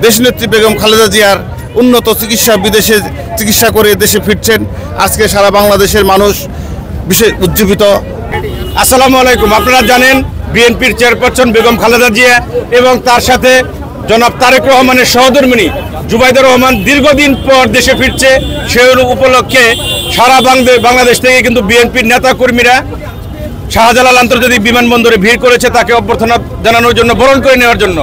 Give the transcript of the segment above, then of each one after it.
দেশনেত্রী বেগম খালেদা জিয়ার উন্নত চিকিৎসা বিদেশে চিকিৎসা করে দেশে ফিরছেন। আজকে সারা বাংলাদেশের মানুষ বিশেষ উজ্জীবিত। আসসালামু আলাইকুম। আপনারা জানেন বিএনপির চেয়ারপারসন বেগম খালেদা জিয়া এবং তার সাথে জনাব তারেক রহমানের সহধর্মিণী জুবাইদা রহমান দীর্ঘদিন পর দেশে ফিরছে। সেই উপলক্ষে সারা বাংলাদেশ থেকে কিন্তু বিএনপির নেতাকর্মীরা শাহজালাল আন্তর্জাতিক বিমানবন্দরে ভিড় করেছে তাকে অভ্যর্থনা জানানোর জন্য, বরণ করে নেওয়ার জন্য।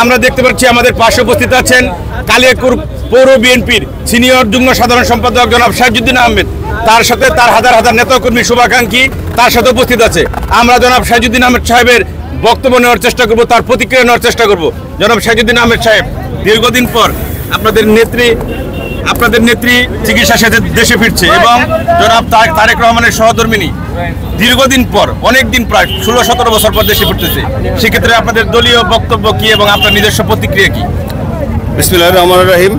আমরা দেখতে পাচ্ছি আমাদের পাশে উপস্থিত আছেন কালিয়াকৈর পৌর বিএনপির সিনিয়র যুগ্ম সাধারণ সম্পাদক জনাব সাইজুদ্দিন আহমেদ, তার সাথে তার হাজার হাজার নেতাকর্মী শুভাকাঙ্ক্ষী তার সাথে উপস্থিত আছে। আমরা জনাব সাইজুদ্দিন আহমেদ সাহেবের বক্তব্য নেওয়ার চেষ্টা করব, তার প্রতিক্রিয়া নেওয়ার চেষ্টা করব। জনাব সাইজুদ্দিন আহমেদ সাহেব, দীর্ঘদিন পর আপনাদের নেত্রী চিকিৎসা শেষে দেশে ফিরছে এবং জনাব তারেক রহমানের সহধর্মিণী দীর্ঘদিন পর, অনেকদিন প্রায় 16-17 বছর পর দেশে ফিরতেছে। সেক্ষেত্রে আপনাদের দলীয় বক্তব্য কি এবং আপনার নিজস্ব প্রতিক্রিয়া কি? বিসমিল্লাহির রহমানির রহিম।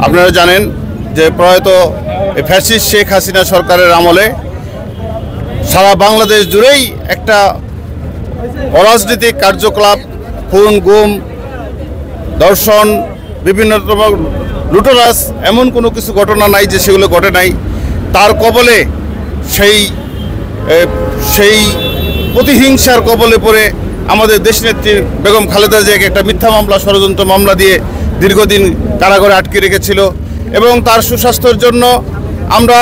আপনারা জানেন যে প্রয়াত ফ্যাসিস্ট শেখ হাসিনা সরকারের আমলে সারা বাংলাদেশ জুড়েই একটা অরাজনৈতিক কার্যকলাপ, খুন, গুম, ধর্ষণ, বিভিন্ন রকম লুটোরাস, এমন কোনো কিছু ঘটনা নাই যে সেগুলো ঘটে নাই। তার কবলে সেই প্রতিহিংসার কবলে পড়ে আমাদের দেশনেত্রী বেগম খালেদা জিয়াকে একটা মিথ্যা মামলা, ষড়যন্ত্র মামলা দিয়ে দীর্ঘদিন কারাগারে আটকে রেখেছিল এবং তার সুস্বাস্থ্যের জন্য আমরা,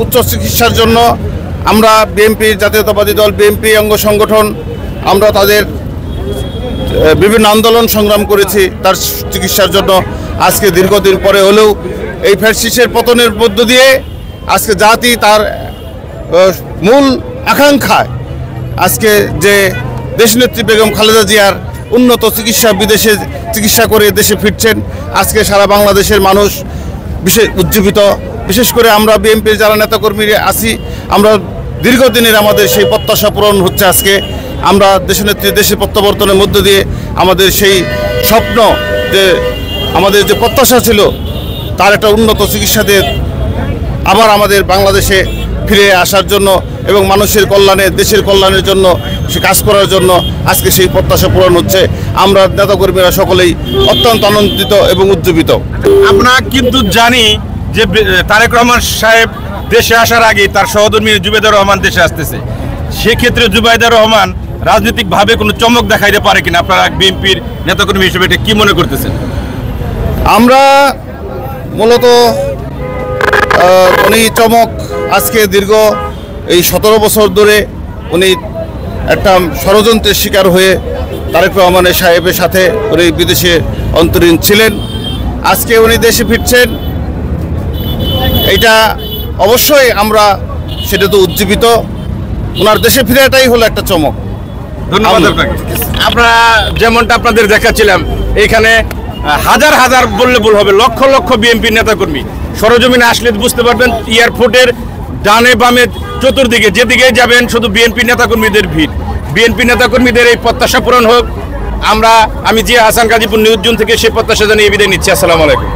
উচ্চ চিকিৎসার জন্য আমরা বিএনপি, জাতীয়তাবাদী দল বিএনপি অঙ্গ সংগঠন, আমরা তাদের বিভিন্ন আন্দোলন সংগ্রাম করেছি তার চিকিৎসার জন্য। আজকে দীর্ঘদিন পরে হলেও এই ফ্যাসিস্টের পতনের মধ্য দিয়ে আজকে জাতি তার মূল আকাঙ্ক্ষায় আজকে যে দেশনেত্রী বেগম খালেদা জিয়ার উন্নত চিকিৎসা বিদেশে চিকিৎসা করে দেশে ফিরছেন। আজকে সারা বাংলাদেশের মানুষ বিশেষ উজ্জীবিত। বিশেষ করে আমরা বিএনপির যারা নেতাকর্মীরা আছি, আমরা দীর্ঘদিনের আমাদের সেই প্রত্যাশা পূরণ হচ্ছে। আজকে আমরা দেশনেত্রী দেশে প্রত্যাবর্তনের মধ্য দিয়ে আমাদের সেই স্বপ্ন, যে আমাদের যে প্রত্যাশা ছিল তার একটা উন্নত চিকিৎসা দিয়ে আবার আমাদের বাংলাদেশে ফিরে আসার জন্য এবং মানুষের কল্যাণে, দেশের কল্যাণের জন্য সে কাজ করার জন্য আজকে সেই প্রত্যাশা পূরণ হচ্ছে। আমরা নেতাকর্মীরা সকলেই অত্যন্ত আনন্দিত এবং উজ্জীবিত। আমরা কিন্তু জানি যে তারেক রহমান সাহেব দেশে আসার আগে তার সহধর্মী জুবাইদা রহমান দেশে আসতেছে। সেক্ষেত্রে জুবাইদা রহমান রাজনৈতিকভাবে কোনো চমক দেখাইতে পারে কিনা? আপনারা বিএনপির নেতাকর্মী হিসেবে এটা কি মনে করতেছেন? আমরা মূলত উনি চমক, আজকে দীর্ঘ এই 17 বছর ধরে উনি একটা ষড়যন্ত্রের শিকার হয়ে তারেক রহমানের সাহেবের সাথে উনি বিদেশে অন্তরীণ ছিলেন। আজকে উনি দেশে ফিরছেন, এইটা অবশ্যই আমরা সেটা তো উজ্জীবিত। ওনার দেশে ফিরাটাই হলো একটা চমক। ধন্যবাদ আপনাকে। আমরা যেমনটা আপনাদের দেখাচ্ছিলাম, এখানে হাজার হাজার বললে ভুল হবে, লক্ষ লক্ষ বিএনপি নেতাকর্মী সরজমিনে আসলে বুঝতে পারবেন। এয়ারপোর্টের ডানে বামে চতুর্দিকে যেদিকে যাবেন শুধু বিএনপি নেতাকর্মীদের ভিড়। বিএনপি নেতাকর্মীদের এই প্রত্যাশা পূরণ হোক। আমি জিয়া হাসান, গাজীপুর নিউজ জোন থেকে সেই প্রত্যাশা জানিয়ে বিদায় নিচ্ছি। আসসালামু আলাইকুম।